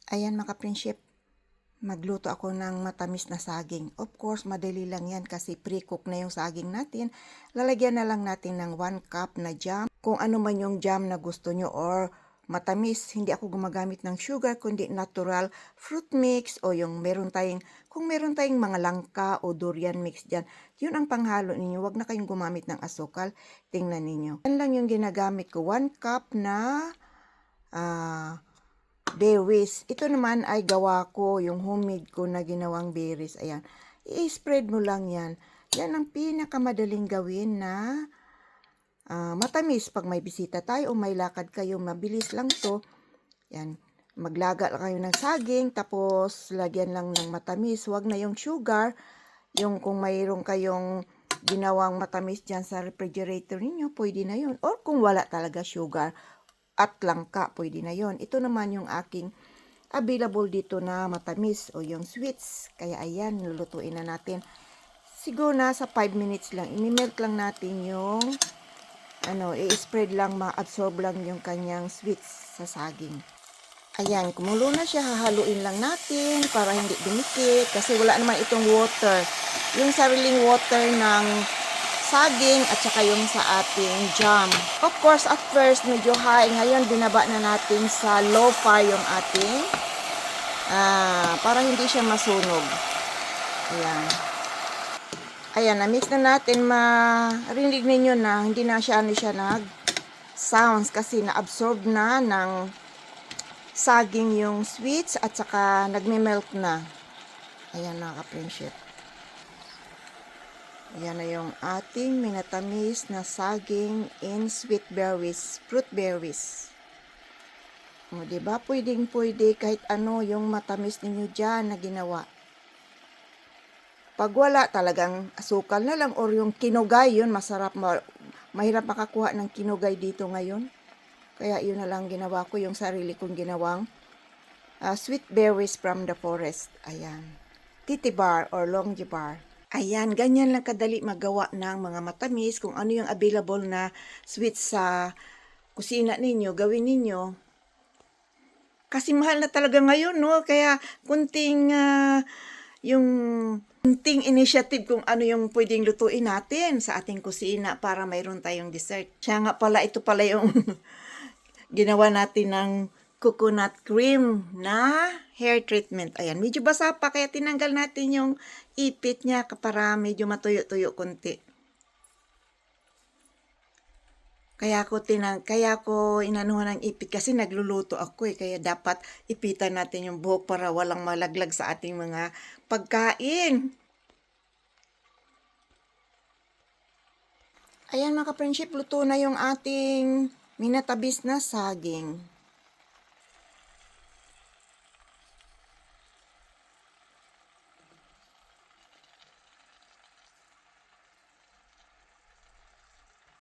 Ayan mga friendship, magluto ako ng matamis na saging. Of course, madali lang yan kasi pre-cook na yung saging natin. Lalagyan na lang natin ng 1 cup na jam. Kung ano man yung jam na gusto nyo or matamis, hindi ako gumagamit ng sugar kundi natural fruit mix o yung kung meron tayong mga langka o durian mix dyan, yun ang panghalo ninyo. Huwag na kayong gumamit ng asukal. Tingnan ninyo. Yan lang yung ginagamit ko. 1 cup na berries. Ito naman ay gawa ko, yung homemade ko na ginawang berries. Ayan. I-spread mo lang yan. Yan ang pinakamadaling gawin na matamis. Pag may bisita tayo o may lakad kayo, mabilis lang to. Yan. Maglaga kayo ng saging, tapos lagyan lang ng matamis. Huwag na yung sugar. Yung kung mayroon kayong ginawang matamis dyan sa refrigerator ninyo, pwede na yun. Or kung wala talaga sugar at langka, pwede na yon. Ito naman yung aking available dito na matamis o yung sweets. Kaya ayan, lulutuin na natin. Siguro nasa 5 minutes lang. I-melt lang natin yung i-spread lang, ma-absorb lang yung kanyang sweets sa saging. Ayan, kumulo na siya, hahaluin lang natin para hindi dumikit kasi wala naman itong water. Yung sariling water ng saging at saka yung sa ating jam. Of course, at first medyo high. Ngayon, binaba na natin sa low fire yung ating para hindi siya masunog. Ayan. Ayan, na-mix na natin. Marinig ninyo na hindi na siya nag-sounds kasi na-absorb na ng saging yung sweets at saka nagme-melt na. Ayan mga ka-friendship. Ayan na yung ating minatamis na saging in sweet berries, fruit berries. O, diba? Pwedeng-pwede kahit ano yung matamis ninyo dyan na ginawa. Pag wala, talagang asukal na lang or yung kinugay, yun masarap. Mahirap makakuha ng kinugay dito ngayon. Kaya yun na lang ginawa ko, yung sarili kong ginawang sweet berries from the forest. Ayan. Titibar or longibar. Ayan, ganyan lang kadali magawa ng mga matamis. Kung ano yung available na sweets sa kusina ninyo, gawin ninyo. Kasi mahal na talaga ngayon, no? Kaya kunting initiative kung ano yung pwedeng lutuin natin sa ating kusina para mayroon tayong dessert. Siya nga pala, ito pala yung ginawa natin ng coconut cream na hair treatment. Ayan, medyo basa pa kaya tinanggal natin yung ipit niya para medyo matuyo-tuyo konti. Kaya ko inanuhan ng ipit kasi nagluluto ako kaya dapat ipitan natin yung buhok para walang malaglag sa ating mga pagkain. Ayan mga ka-friendship, luto na yung ating minatabis na saging.